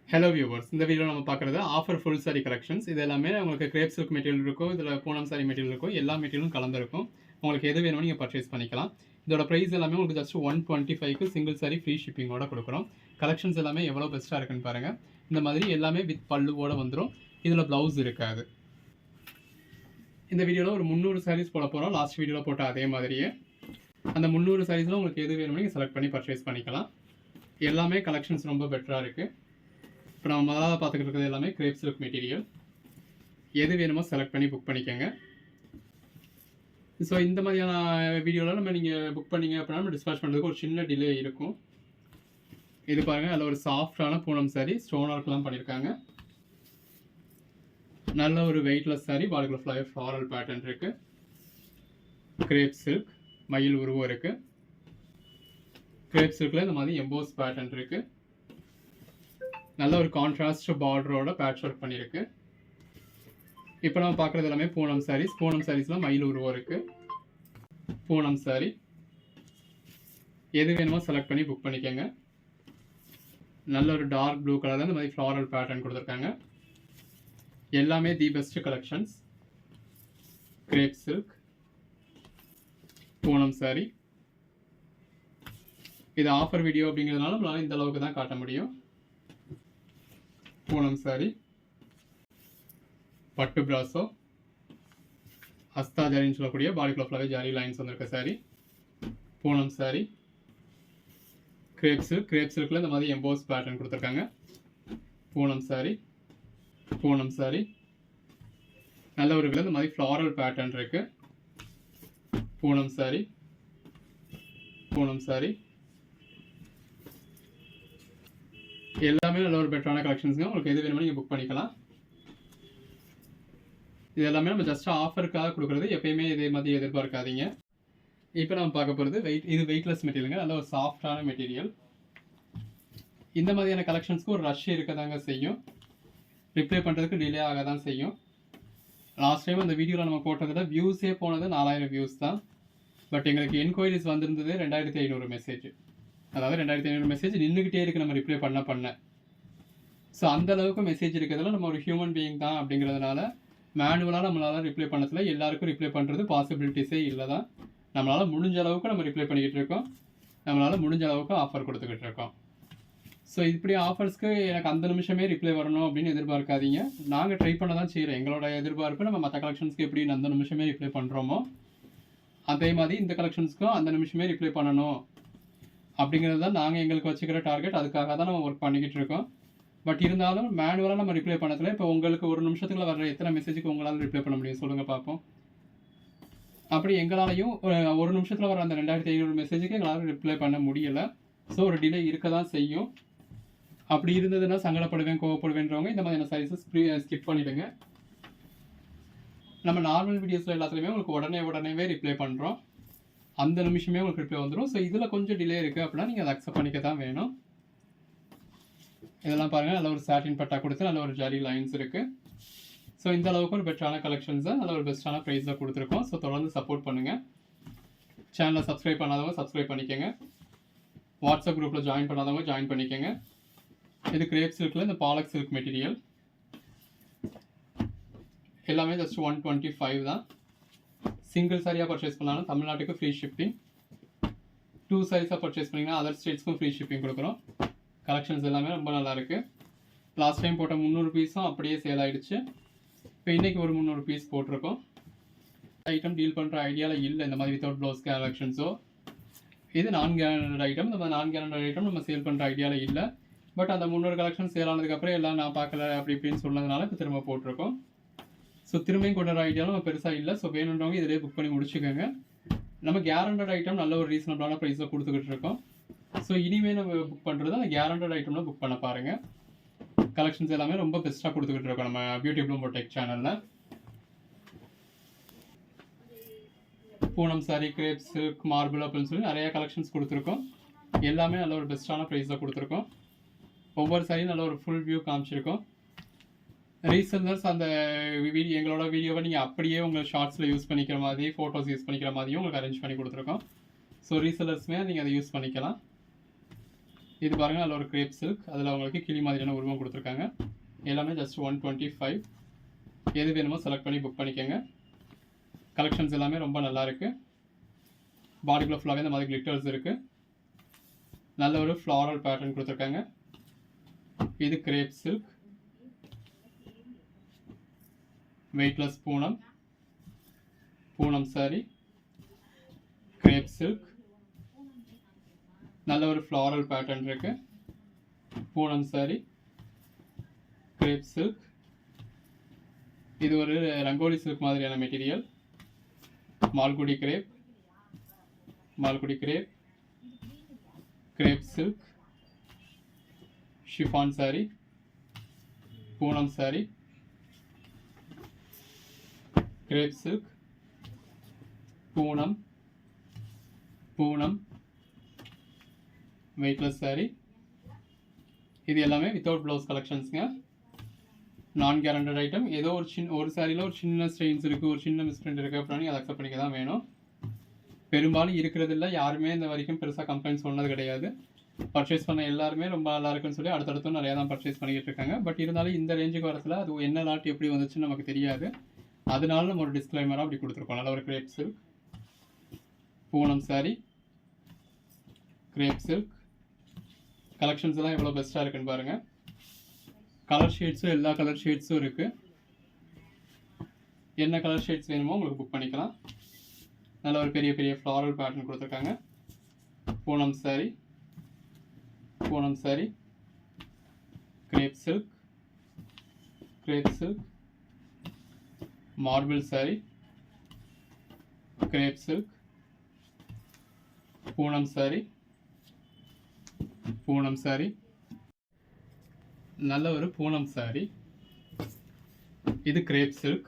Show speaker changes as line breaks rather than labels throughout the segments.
Hello viewers, இந்த வீடியோவில் நம்ம பார்க்குறது ஆஃபர் ஃபுல் சாரி கலெக்ஷன்ஸ். இது எல்லாமே உங்களுக்கு கிரேப் சில்க் மெட்டீரியல் இருக்கும், இதில் பூனம் சாரி மெட்டீரியல் இருக்கும், எல்லா மெட்டீரியலும் கலந்துருக்கும். உங்களுக்கு எது வேணுமோ நீங்கள் பர்ச்சேஸ் பண்ணிக்கலாம். இதோட ப்ரைஸ் எல்லாமே உங்களுக்கு ஜஸ்ட் 125க்கு சிங்கிள் சாரி ஃப்ரீ ஷிப்பிங்கோட கொடுக்குறோம். கலெக்ஷன்ஸ் எல்லாமே எவ்வளோ பெஸ்ட்டாக இருக்குன்னு பாருங்கள். இந்த மாதிரி எல்லாமே வித் பல்லுவோடு வந்துடும். இதில் ப்ளவுஸ் இருக்காது. இந்த வீடியோவில் ஒரு 300 சாரீஸ் போட போகிறோம். லாஸ்ட் வீடியோவில் போட்ட அதே மாதிரியே அந்த 300 சாரீஸில் உங்களுக்கு எது வேணுமோ நீங்கள் செலக்ட் பண்ணி பர்ச்சேஸ் பண்ணிக்கலாம். எல்லாமே கலெக்ஷன்ஸ் ரொம்ப பெட்டராக இருக்குது. இப்போ நம்ம முதல்ல பார்த்துக்கிட்டு இருக்கிறது எல்லாமே கிரேப் சில்க் மெட்டீரியல். எது வேணுமோ செலக்ட் பண்ணி புக் பண்ணிக்கோங்க. ஸோ இந்த மாதிரியான வீடியோவில் நீங்கள் புக் பண்ணிங்க அப்படின்னா நம்ம டிஸ்பேச் பண்ணுறதுக்கு ஒரு சின்ன டிலே இருக்கும். இது பாருங்கள், அதில் ஒரு சாஃப்டான பூனம் சாரி ஸ்டோன் ஒர்க்லாம் பண்ணியிருக்காங்க. நல்ல ஒரு வெயிட்லெஸ் சாரி, பாடிக்குள்ள ஃப்ளாரல் பேட்டர்ன் இருக்குது. கிரேப் சில்க் மயில் உருவம் இருக்குது. கிரேப் சில்கில் இந்த மாதிரி எம்போஸ் பேட்டர்ன் இருக்குது. நல்ல ஒரு கான்ட்ராஸ்ட் பார்டரோட பேட்ச் ஒர்க் பண்ணியிருக்கு. இப்போ நம்ம பார்க்குறது எல்லாமே பூனம் சாரீஸ். பூனம் சாரீஸில் மயில் உருவம் இருக்குது. பூனம் சாரி எது வேணுமோ செலக்ட் பண்ணி புக் பண்ணிக்கோங்க. நல்ல ஒரு டார்க் ப்ளூ கலரில் இந்த மாதிரி ஃப்ளாரல் பேட்டர்ன் கொடுத்துருக்காங்க. எல்லாமே the best collections. Crepe silk Poonam sari. இது ஆஃபர் வீடியோ அப்படிங்கிறதுனால நம்மளால இந்த அளவுக்கு தான் காட்ட முடியும். பூனம் சாரி, பட்டு பிராசோ, அஸ்தா ஜரின்னு சொல்லக்கூடிய பாடிக்குள்ள ஃபுல்லாகவே ஜரி லைன்ஸ் வந்திருக்க sari. Poonam sari, crepe silk. Crepe சில்கில் இந்த மாதிரி எம்போஸ் பேட்டர்ன் கொடுத்துருக்காங்க. பூனம் சாரி, பூனம் சாரி. நல்ல ஒரு இந்த மாதிரி ஃப்ளாரல் பேட்டர்ன் இருக்கு. பூனம் சாரி, பூனம் சாரி. எல்லாமே நல்ல ஒரு பெட்டரான கலெக்ஷன்ஸுங்க. உங்களுக்கு எது வேணுமோ நீங்கள் புக் பண்ணிக்கலாம். இது எல்லாமே நம்ம ஜஸ்ட் ஆஃபருக்காக கொடுக்குறது. எப்பயுமே இதே மாதிரி எதிர்பார்க்காதீங்க. இப்போ நம்ம பார்க்க போகிறது இது வெயிட்லெஸ் மெட்டீரியலுங்க. நல்ல ஒரு சாஃப்டான மெட்டீரியல். இந்த மாதிரியான கலெக்ஷன்ஸ்க்கு ஒரு ரஷ் இருக்க தாங்க செய்யும். ரிப்ளை பண்ணுறதுக்கு டிலே ஆக தான் செய்யும். லாஸ்ட் டைம் அந்த வீடியோவில் நம்ம போட்டதில் வியூஸே போனது 4000 வியூஸ் தான். பட் எங்களுக்கு என்கொயரிஸ் வந்திருந்தது 2500 மெசேஜ். அதாவது 2500 மெசேஜ் நின்றுக்கிட்டே இருக்குது நம்ம ரிப்ளை பண்ண. ஸோ அந்த அளவுக்கு மெசேஜ் இருக்கிறதுல நம்ம ஒரு ஹியூமன் பீயிங் தான் அப்படிங்கிறதுனால மேனுவலாக நம்மளால் ரிப்ளை பண்ணதில்ல. எல்லாருக்கும் ரிப்ளை பண்ணுறது பாசிபிலிட்டிஸே இல்லை தான். நம்மளால் முடிஞ்ச அளவுக்கு நம்ம ரிப்ளை பண்ணிக்கிட்டு இருக்கோம். நம்மளால் முடிஞ்ச அளவுக்கு ஆஃபர் கொடுத்துக்கிட்டு இருக்கோம். ஸோ இப்படி ஆஃபர்ஸ்க்கு எனக்கு அந்த நிமிஷமே ரிப்ளை வரணும் அப்படின்னு எதிர்பார்க்காதீங்க. நாங்கள் ட்ரை பண்ண தான் செய்கிறோம். எங்களோட எதிர்பார்ப்பு நம்ம மற்ற கலெக்ஷன்ஸ்க்கு எப்படி அந்த நிமிஷமே ரிப்ளை பண்ணுறோமோ அதே மாதிரி இந்த கலெக்ஷன்ஸ்க்கும் அந்த நிமிஷமே ரிப்ளை பண்ணணும் அப்படிங்கிறது தான் நாங்கள் எங்களுக்கு வச்சுக்கிற டார்கெட். அதுக்காக தான் நம்ம ஒர்க் பண்ணிக்கிட்டு இருக்கோம். பட் இருந்தாலும் மேனுவலாக நம்ம ரிப்ளை பண்ணதில்ல. இப்போ உங்களுக்கு ஒரு நிமிஷத்துக்குள்ள வர எத்தனை மெசேஜுக்கு உங்களால் ரிப்ளை பண்ண முடியும் சொல்லுங்கள் பார்ப்போம். அப்படி எங்களாலையும் ஒரு நிமிஷத்தில் வர அந்த 2500 மெசேஜுக்கு எங்களால் ரிப்ளை பண்ண முடியலை. ஸோ ஒரு டிலே இருக்க தான் செய்யும். அப்படி இருந்ததுன்னா சங்கடப்படுவேன், கோவப்படுவேன்றவங்க இந்த மாதிரியான சாரீஸை ஸ்கிப் பண்ணிவிடுங்க. நம்ம நார்மல் வீடியோஸில் எல்லாத்துலேயுமே உங்களுக்கு உடனேவே ரிப்ளை பண்ணுறோம். அந்த நிமிஷமே உங்களுக்கு ரிப்ளை வந்துடும். ஸோ இதில் கொஞ்சம் டிலே இருக்குது அப்படின்னா நீங்கள் அதை அக்செப்ட் பண்ணிக்க தான் வேணும். இதெல்லாம் பாருங்கள், நல்ல ஒரு சாட்டின் பட்டா கொடுத்து நல்ல ஒரு ஜரி லைன்ஸ் இருக்குது. ஸோ இந்த அளவுக்கு ஒரு பெட்டரான கலெக்ஷன்ஸை நல்ல ஒரு பெஸ்ட்டான ப்ரைஸில் கொடுத்துருக்கோம். ஸோ தொடர்ந்து சப்போர்ட் பண்ணுங்கள். சேனலை சப்ஸ்கிரைப் பண்ணாதவங்க சப்ஸ்கிரைப் பண்ணிக்கோங்க. வாட்ஸ்அப் குரூப்பில் ஜாயின் பண்ணாதவங்க ஜாயின் பண்ணிக்கோங்க. இது கிரேப் சில்கில் இந்த பாலக் சில்க் மெட்டீரியல். எல்லாமே ஜஸ்ட் 125 தான். சிங்கிள் சாரியாக பர்ச்சேஸ் பண்ணாலும் தமிழ்நாட்டுக்கு ஃப்ரீ ஷிப்பிங். 2 சாரீஸாக பர்ச்சேஸ் பண்ணிங்கன்னா அதர் ஸ்டேட்ஸ்க்கும் ஃப்ரீ ஷிப்பிங் கொடுக்குறோம். கலெக்ஷன்ஸ் எல்லாமே ரொம்ப நல்லாயிருக்கு. லாஸ்ட் டைம் போட்ட 300 பீஸும் அப்படியே சேல் ஆகிடுச்சு. இப்போ இன்றைக்கி ஒரு 300 பீஸ் போட்டிருக்கோம். ஐட்டம் டீல் பண்ணுற ஐடியாவில் இல்லை. இந்த மாதிரி வித்தவுட் ப்ளவுஸ் கலெக்ஷன்ஸோ இது நான் கேரண்டட் ஐட்டம். இந்த நான் கேரண்டட் ஐட்டம் நம்ம சேல் பண்ணுற ஐடியாவில் இல்லை. பட் அந்த 300 கலெக்ஷன் சேல் ஆனதுக்கப்புறம் எல்லாம் நான் பார்க்கல அப்படி இப்படின்னு சொன்னதுனால இப்போ திரும்ப போட்டிருக்கோம். ஸோ திரும்பியும் கொண்டு வர ஐடியாலும் நம்ம பெருசாக இல்லை. ஸோ வேணுன்றவங்க இதிலே புக் பண்ணி முடிச்சுக்கோங்க. நம்ம கேரண்டட் ஐட்டம் நல்ல ஒரு ரீசனபிளான ப்ரைஸில் கொடுத்துக்கிட்டு இருக்கோம். ஸோ இனிமேல் நம்ம புக் பண்ணுறது அந்த கேரண்டட் ஐட்டமில் புக் பண்ண பாருங்கள். கலெக்ஷன்ஸ் எல்லாமே ரொம்ப பெஸ்ட்டாக கொடுத்துக்கிட்டு இருக்கோம் நம்ம பியூட்டி ப்ளூம் டெக் சேனலில். Poonam sari, crepe silk, marble அப்படின்னு சொல்லி நிறையா கலெக்ஷன்ஸ் கொடுத்துருக்கோம். எல்லாமே நல்ல ஒரு பெஸ்ட்டான ப்ரைஸில் கொடுத்துருக்கோம். ஒவ்வொரு சாரியும் நல்ல ஒரு ஃபுல் வியூ காமிச்சிருக்கோம். ரீசெல்லர்ஸ் அந்த எங்களோட வீடியோவை நீங்கள் அப்படியே உங்கள் ஷார்ட்ஸில் யூஸ் பண்ணிக்கிற மாதிரி, ஃபோட்டோஸ் யூஸ் பண்ணிக்கிற மாதிரியும் உங்களுக்கு அரேஞ்ச் பண்ணி கொடுத்துருக்கோம். ஸோ ரீசெல்லர்ஸுமே நீங்கள் அதை யூஸ் பண்ணிக்கலாம். இது பாருங்கள், அதில் ஒரு கிரேப் சில்க், அதில் அவங்களுக்கு கிளி மாதிரியான உருவம் கொடுத்துருக்காங்க. எல்லாமே ஜஸ்ட் 125. எது வேணுமோ செலக்ட் பண்ணி புக் பண்ணிக்கோங்க. கலெக்ஷன்ஸ் எல்லாமே ரொம்ப நல்லா இருக்குது. பாடிக்குள்ள ஃபுல்லாகவே இந்த மாதிரி கிளிட்டர்ஸ் இருக்குது. நல்ல ஒரு ஃப்ளாரல் பேட்டர்ன் கொடுத்துருக்காங்க. இது crepe silk, weightless Poonam, Poonam sari, crepe silk, நல்ல ஒரு ஃப்ளாரல் பேட்டர்ன் இருக்கு. Poonam sari, crepe silk. இது ஒரு ரங்கோலி சில்க் மாதிரியான material. Malgudi crepe, Malgudi crepe, crepe silk, chiffon sari, Poonam sari, crepe silk, Poonam, Poonam, weightless sari. இது எல்லாமே வித்தவுட் ப்ளவுஸ் கலெக்ஷன்ஸுங்க. நான் கேரண்டட் ஐட்டம். ஏதோ ஒரு சாரியில் ஒரு சின்ன ஸ்ட்ரெயின்ஸ் இருக்குது, ஒரு சின்ன மிஸ்பிரிண்ட் இருக்குது அப்படின்னு அதை அக்செப்ட் பண்ணிக்க தான் வேணும். பெரும்பாலும் இருக்கிறதில்ல. யாருமே இந்த வரைக்கும் பெருசாக கம்ப்ளைண்ட் சொன்னது கிடையாது. பர்ச்சேஸ் பண்ண எல்லாருமே ரொம்ப நல்லா இருக்குன்னு சொல்லி அடுத்தடுத்தும் நிறையா தான் பர்ச்சேஸ் பண்ணிக்கிட்டு இருக்காங்க. பட் இருந்தாலும் இந்த ரேஞ்சுக்கு வரத்தில் அது என்ன லாட் எப்படி வந்துச்சுன்னு நமக்கு தெரியாது. அதனால நம்ம ஒரு டிஸ்க்ளைமராக அப்படி கொடுத்துருக்கோம். நல்ல ஒரு grape silk, Poonam sari, crepe silk. Collections எல்லாம் எவ்வளோ பெஸ்ட்டாக இருக்குன்னு பாருங்கள். கலர் ஷேட்ஸும் எல்லா கலர் ஷேட்ஸும் இருக்குது. என்ன கலர் ஷேட்ஸ் வேணுமோ உங்களுக்கு புக் பண்ணிக்கலாம். நல்ல ஒரு பெரிய பெரிய ஃப்ளாரல் பேட்டர்ன் கொடுத்துருக்காங்க. Poonam sari, Poonam sari, crepe silk, crepe silk, marble sari, crepe silk, Poonam sari, Poonam sari, நல்ல ஒரு பூனம் சாரி. இது கிரேப் சில்க்.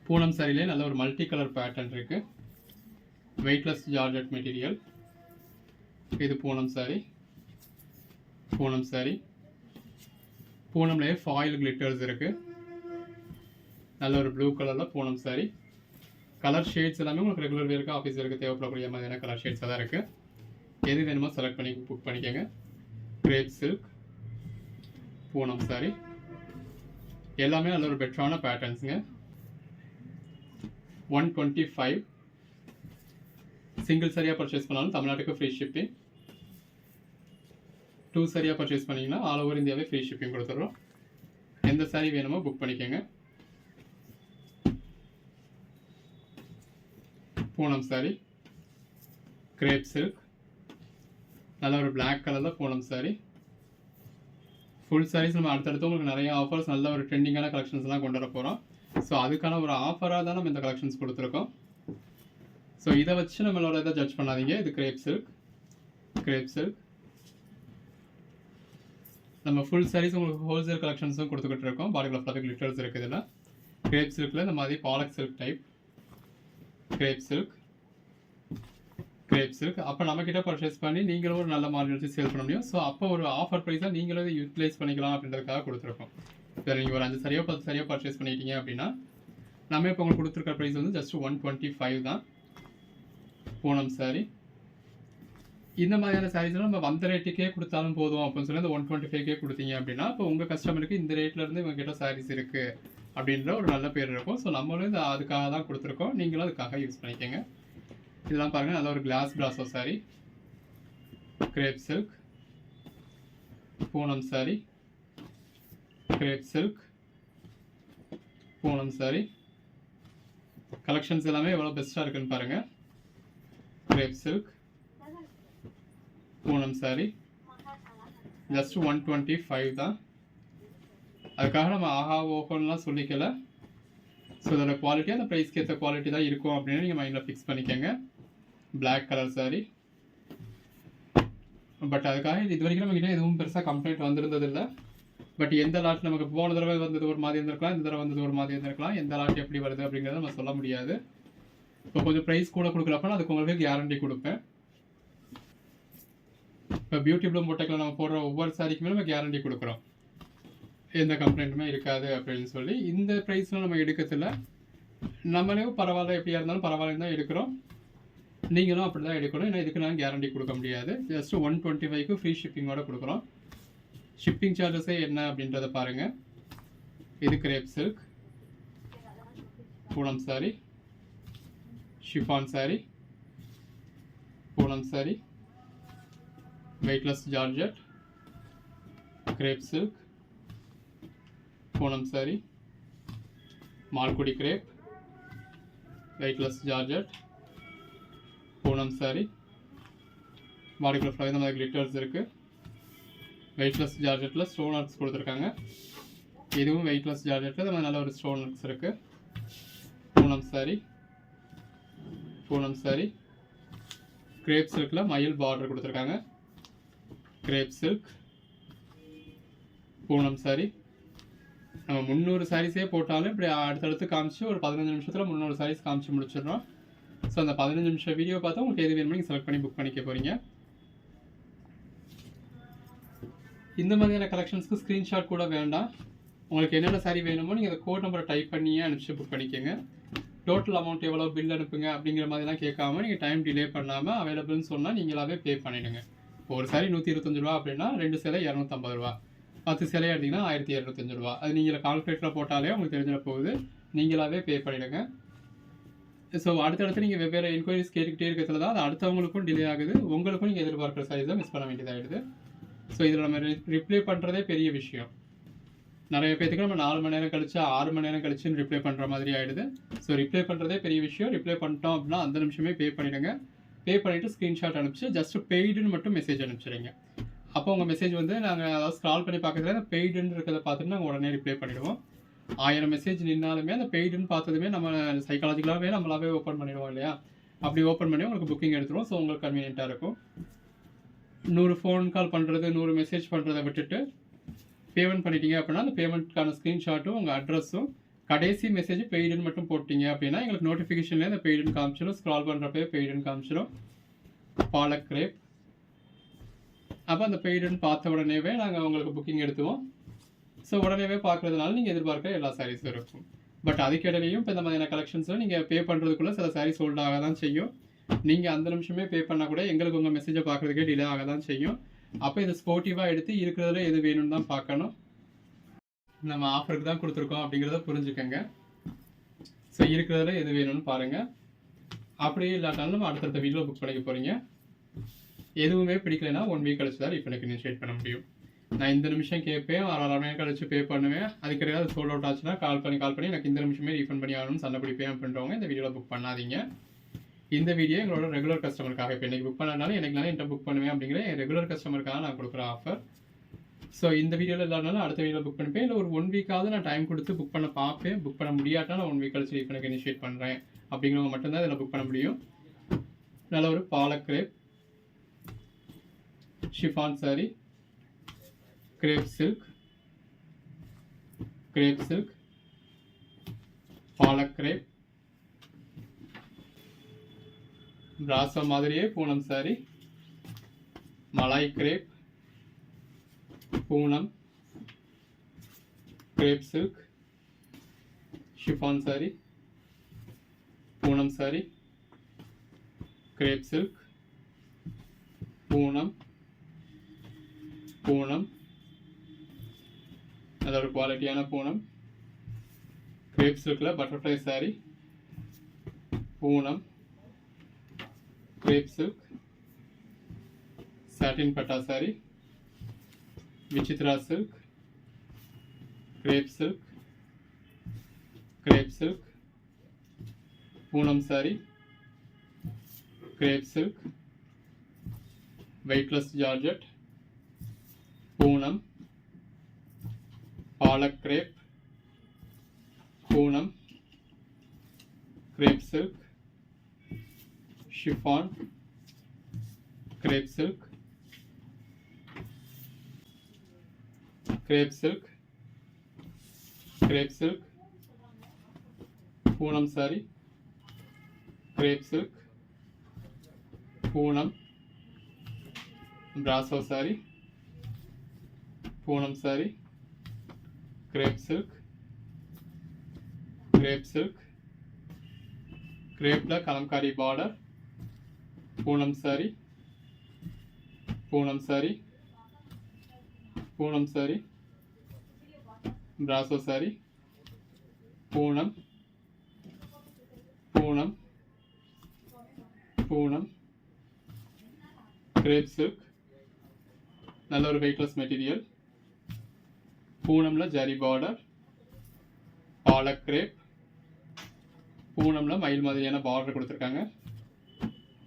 பூனம் சாரிலே நல்ல ஒரு மல்டி கலர் பேட்டர்ன் இருக்கு. Weightless georgette material. இது பூனம் சாரி, பூனம் சாரி. பூனம்லேயே ஃபாயில் கிளிட்டர்ஸ் இருக்கு. நல்ல ஒரு ப்ளூ கலரில் பூனம் சாரி. கலர் ஷேட்ஸ் எல்லாமே உங்களுக்கு ரெகுலர் வேருக்கு, ஆஃபீஸ் வேருக்கு தேவைப்படக்கூடிய மாதிரியான கலர் ஷேட்ஸாக தான் இருக்குது. எது வேணுமோ செலக்ட் பண்ணி புக் பண்ணிக்கோங்க. Grape silk, Poonam sari. எல்லாமே நல்ல ஒரு பெட்டரான பேட்டர்ன்ஸுங்க. 125. சிங்கிள் சரியாக பர்ச்சேஸ் பண்ணாலும் தமிழ்நாட்டுக்கு ஃப்ரீ ஷிப்பிங். 2 சரியாக பர்ச்சேஸ் பண்ணிங்கன்னா ஆல் ஓவர் இந்தியாவே ஃப்ரீ ஷிப்பிங் கொடுத்துட்றோம். எந்த சாரி வேணுமோ புக் பண்ணிக்கோங்க. பூனம் சாரி, கிரேப் சில்க், நல்ல ஒரு பிளாக் கலரில் பூனம் சாரி. ஃபுல் சாரீஸ் நம்ம அடுத்தடுத்து உங்களுக்கு நிறைய ஆஃபர்ஸ், நல்ல ஒரு ட்ரெண்டிங்கான கலெக்ஷன்ஸ்லாம் கொண்டு வர போகிறோம். ஸோ அதுக்கான ஒரு ஆஃபராக தான் நம்ம இந்த கலெக்ஷன்ஸ் கொடுத்துருக்கோம். ஸோ இதை வச்சு நம்மளோட இதை ஜட்ஜ் பண்ணாதீங்க. இது கிரேப் சில்க், கிரேப் சில்க். நம்ம ஃபுல் சாரீஸ் உங்களுக்கு ஹோல்சேல் கலெக்ஷன்ஸும் கொடுத்துக்கிட்டு இருக்கோம். பாடிக்குள்ள ஃபுல்லாக கிளிட்டர்ஸ் இருக்குது. இதில் கிரேப் சில்கில் இந்த மாதிரி Palak silk type, crepe silk, crepe silk. அப்போ நம்மக்கிட்ட பர்ச்சேஸ் பண்ணி நீங்களும் ஒரு நல்ல மார்ஜின் வச்சு சேல் பண்ண முடியும். ஸோ அப்போ ஒரு ஆஃபர் ப்ரைஸாக நீங்களும் இதை யூட்டிலைஸ் பண்ணிக்கலாம் அப்படின்றதுக்காக கொடுத்துருக்கோம். சரி, நீங்கள் ஒரு 5 சரியாக 10 சரியாக பர்ச்சேஸ் பண்ணிட்டீங்க அப்படின்னா நம்ம இப்போ உங்களுக்கு கொடுத்துருக்க ப்ரைஸ் வந்து ஜஸ்ட் 125 தான். பூனம் சாரி. இந்த மாதிரியான சாரீஸ்லாம் நம்ம வந்த ரேட்டுக்கே கொடுத்தாலும் போதும் அப்படின்னு சொல்லி அந்த 125கே கொடுத்தீங்க அப்படின்னா இப்போ உங்கள் கஸ்டமருக்கு இந்த ரேட்லேருந்து இவங்ககிட்ட சாரீஸ் இருக்குது அப்படின்ற ஒரு நல்ல பேர் இருக்கும். ஸோ நம்மளும் இந்த அதுக்காக தான் கொடுத்துருக்கோம். நீங்களும் அதுக்காக யூஸ் பண்ணிக்கோங்க. இதெல்லாம் பாருங்கள், நல்ல ஒரு glass brasso sari, crepe silk, Poonam sari, crepe silk, Poonam sari. Collections எல்லாமே எவ்வளோ பெஸ்ட்டாக இருக்குன்னு பாருங்கள். Crepe silk, Poonam sari, just 125 தான். அதுக்காக நம்ம ஆஹா ஓஹோன்லாம் சொல்லிக்கல. ஸோ இதோட குவாலிட்டி அந்த ப்ரைஸ்க்கு ஏற்ற குவாலிட்டி தான் இருக்கும் அப்படின்னு நீங்கள் மைண்டில் ஃபிக்ஸ் பண்ணிக்கோங்க. Black colour sorry. பட் அதுக்காக இது வரைக்கும் நம்மகிட்ட எதுவும் பெருசாக கம்ப்ளைண்ட் வந்திருந்ததில்லை. பட் எந்த லாட் நமக்கு போன தடவை வந்தது ஒரு மாதிரி இருந்திருக்கலாம், இந்த தடவை வந்தது ஒரு மாதிரி இருந்திருக்கலாம். எந்த லாட் எப்படி வருது அப்படிங்கிறத நம்ம சொல்ல முடியாது. இப்போ கொஞ்சம் ப்ரைஸ் கூட கொடுக்குறப்ப அதுக்கு உங்களுக்கு கேரண்டி கொடுப்பேன். இப்போ பியூட்டி ப்ளூம் பொட்டைக்கில் நம்ம போடுற ஒவ்வொரு சாரிக்குமே நம்ம கேரண்டி கொடுக்குறோம். எந்த கம்ப்ளைண்ட்டுமே இருக்காது அப்படின்னு சொல்லி இந்த ப்ரைஸ்லாம் நம்ம எடுக்கிறதுல நம்மளே பரவாயில்ல, எப்படியா இருந்தாலும் பரவாயில்லன்னு தான் எடுக்கிறோம். நீங்களும் அப்படி தான் எடுக்கணும். ஏன்னா இதுக்கு நான் கேரண்டி கொடுக்க முடியாது. ஜஸ்ட் 125க்கு ஃப்ரீ ஷிப்பிங்கோட கொடுக்குறோம். ஷிப்பிங் சார்ஜஸே என்ன அப்படின்றத பாருங்கள். இது crepe silk, Poonam sari, chiffon sari, Poonam sari, weightless georgette, crepe silk, Poonam sari, Malgudi crepe, weightless georgette, Poonam sari, பாடிக்குள்ள ஃபுல்லாக இந்த மாதிரி கிளிட்டர்ஸ் இருக்குது. வெயிட்லெஸ் ஜார்ஜெட்டில் ஸ்டோன் ஒர்க்ஸ் கொடுத்துருக்காங்க. இதுவும் வெயிட்லெஸ் ஜார்ஜெட்டில் இந்த மாதிரி நல்ல ஒரு ஸ்டோன் ஒர்க்ஸ் இருக்குது. பூனம் சாரி, பூனம் சாரி, கிரேப் சில்கில் மயில் பார்டர் கொடுத்துருக்காங்க. Crepe silk, Poonam sari. நம்ம 300 சாரீஸே போட்டாலும் இப்படி அடுத்தடுத்து காமிச்சு ஒரு 15 நிமிஷத்தில் 300 சாரீஸ் காமிச்சு முடிச்சிடுறோம். ஸோ அந்த 15 நிமிஷம் வீடியோ பார்த்தா உங்களுக்கு எது வேணுமோ நீங்கள் செலக்ட் பண்ணி புக் பண்ணிக்க போகிறீங்க. இந்த மாதிரியான கலெக்ஷன்ஸ்க்கு ஸ்க்ரீன்ஷாட் கூட வேண்டாம். உங்களுக்கு என்னென்ன சாரீ வேணுமோ நீங்கள் அந்த கோட் நம்பரை டைப் பண்ணியே அனுப்பிச்சு புக் பண்ணிக்கோங்க. டோட்டல் அமௌண்ட் எவ்வளோ, பில் அனுப்புங்க அப்படிங்கிற மாதிரிலாம் கேட்காம நீங்கள் டைம் டிலே பண்ணாமல் அவைலபிள்னு சொன்னால் நீங்களாவே பே பண்ணிவிடுங்க. ஒரு சாரீ 125 ரூபா அப்படின்னா 2 சேலை 250 ரூபா, 10 சேலை எடுத்திங்கன்னா 1225 ரூபா. அது நீங்கள் கால்குலேட்டரில் போட்டாலே உங்களுக்கு தெரிஞ்சிட போகுது. நீங்களாவே பே பண்ணிவிடுங்க. ஸோ அடுத்தடுத்து நீங்கள் வெவ்வேறு என்கொயரிஸ் கேட்டுக்கிட்டே இருக்கிறதுல தான் அது அடுத்தவங்களுக்கும் டிலே ஆகுது, உங்களுக்கும் நீங்கள் எதிர்பார்க்குற சைஸ் தான் மிஸ் பண்ண வேண்டியதாகிடுது. ஸோ இதில் நம்ம ரிப்ளை பண்ணுறதே பெரிய விஷயம். நிறைய பேருக்கு நம்ம 4 மணி நேரம் கழிச்சு 6 மணி நேரம் கழிச்சுன்னு ரிப்ளை பண்ணுற மாதிரி ஆகிடுது. ஸோ ரிப்ளை பண்ணுறதே பெரிய விஷயம். ரிப்ளை பண்ணிட்டோம் அப்படின்னா அந்த நிமிஷமே பே பண்ணிவிடுங்க. பே பண்ணிவிட்டு ஸ்க்ரீன்ஷாட் அனுப்பிச்சு ஜஸ்ட் பெய்டுன்னு மட்டும் மெசேஜ் அனுப்பிச்சிடுங்க. அப்போ உங்கள் மெசேஜ் வந்து நாங்கள் அதாவது ஸ்க்ரால் பண்ணி பார்க்கறதுல அந்த பெய்டுன்னு இருக்கிறத பார்த்துட்டு நாங்கள் உடனே ரிப்ளை பண்ணிவிடுவோம். 1000 மெசேஜ் நின்னாலுமே அந்த பெய்டுன்னு பார்த்ததுமே நம்ம சைக்காலஜிக்கலாகவே நம்மளாவே ஓப்பன் பண்ணிடுவோம் இல்லையா? அப்படி ஓப்பன் பண்ணி உங்களுக்கு புக்கிங் எடுத்துருவோம். ஸோ உங்களுக்கு கன்வீனியண்ட்டாக இருக்கும். 100 ஃபோன் கால் பண்ணுறது, 100 மெசேஜ் பண்ணுறதை விட்டுட்டு பேமெண்ட் பண்ணிட்டீங்க அப்படின்னா அந்த பேமெண்ட்கான ஸ்க்ரீன்ஷாட்டும் உங்கள் அட்ரஸும் கடைசி மெசேஜ் பெய்டுன்னு மட்டும் போட்டிங்க அப்படின்னா எங்களுக்கு நோட்டிஃபிகேஷன்லேயே அந்த பெய்டுன்னு காமிச்சிடும். ஸ்க்ரால் பண்ணுறப்பே பெய்டுன்னு காமிச்சிடும். பாலக் கிரேப். அப்போ அந்த பெய்டுன்னு பார்த்த உடனேவே நாங்கள் உங்களுக்கு புக்கிங் எடுத்துவோம். ஸோ உடனேவே பார்க்குறதுனால நீங்கள் எதிர்பார்க்குற எல்லா சாரீஸும் இருக்கும். பட் அதுக்கிடையிலையும் இப்போ இந்த மாதிரியான கலெக்ஷன்ஸில் நீங்கள் பே பண்ணுறதுக்குள்ளே சில சாரீஸ் சோல்ட் ஆக தான் செய்யும். நீங்கள் அந்த நிமிஷமே பே பண்ணால் கூட எங்களுக்கு உங்கள் மெசேஜை பார்க்குறதுக்கே டிலே ஆக தான் செய்யும். அப்போ இதை ஸ்போர்ட்டிவாக எடுத்து இருக்கிறதுல எது வேணும்னு தான் பார்க்கணும். நம்ம ஆஃபருக்கு தான் கொடுத்துருக்கோம் அப்படிங்கிறத புரிஞ்சுக்கோங்க. ஸோ இருக்கிறதுல எது வேணும்னு பாருங்கள். அப்படியே இல்லாட்டாலும் நம்ம அடுத்தடுத்த வீடியோவில் புக் பண்ணிக்க போகிறீங்க. எதுவுமே பிடிக்கலைன்னா 1 வீக் கழிச்சு தான் இப்போ எனக்கு இனிஷியேட் பண்ண முடியும். நான் இந்த நிமிஷம் கேட்பேன், 1/2 மணி நேரம் கழிச்சு பே பண்ணுவேன். அதுக்கு கிடையாது சோல்ட் அவுட் ஆச்சுன்னா கால் பண்ணி எனக்கு இந்த நிமிஷமே ரீஃபண்ட் பண்ணி ஆகணும்னு சண்டை பிடிப்பேன் அப்படின்றவங்க இந்த வீடியோவில் புக் பண்ணாதீங்க. இந்த வீடியோ எங்களோட ரெகுலர் கஸ்டமருக்காக, இப்போ இன்றைக்கி புக் பண்ணனாலும் எனக்குனாலும் என்கிட்ட புக் பண்ணுவேன் அப்படிங்கிற என் ரெகுலர் கஸ்டமருக்காக நான் கொடுக்குற ஆஃபர். ஸோ இந்த வீடியோவில் இல்லாதனாலும் அடுத்த வீடியோவில் புக் பண்ணிப்பேன். இல்லை ஒரு 1 வீக்காவது நான் டைம் கொடுத்து புக் பண்ண பார்ப்பேன். புக் பண்ண முடியாட்டா நான் 1 வீக் கழிச்சு ரீஃபண்டுக்கு இனிஷியேட் பண்ணுறேன் அப்படிங்கிறவங்க மட்டும்தான் இதில் புக் பண்ண முடியும். நல்ல ஒரு Palak crepe, chiffon sari, crepe silk, Palak crepe, brasso மாதிரியே Poonam sari, malai crepe, Poonam, crepe silk, chiffon sari, Poonam sari, crepe silk, Poonam, நல்ல ஒரு குவாலிட்டியான பூனம், கிரேப் சில்கில் butterfly sari, Poonam, crepe silk, satin பட்டா sari, Vichitra silk, crepe silk, Poonam sari, crepe silk, weightless georgette, Poonam, Palak crepe, Poonam, crepe silk, chiffon, crepe silk, Poonam sari, crepe silk, Poonam, brasso sari, Poonam sari, crepe silk, கிரேப்பில் kalamkari border, Poonam sari, Poonam sari, Poonam sari, brasso sari, Poonam, Poonam, Poonam, crepe silk, நல்ல ஒரு weightless material. பூனம்ல ஜரி பார்டர், பாலக் கிரேப், பூனம்ல மயில் மாதிரியான பார்டர் கொடுத்துருக்காங்க.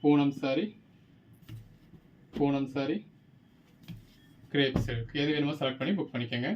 பூனம் சாரி, பூனம் சாரி, கிரேப் சில்க், எது வேணுமோ செலக்ட் பண்ணி புக் பண்ணிக்கோங்க.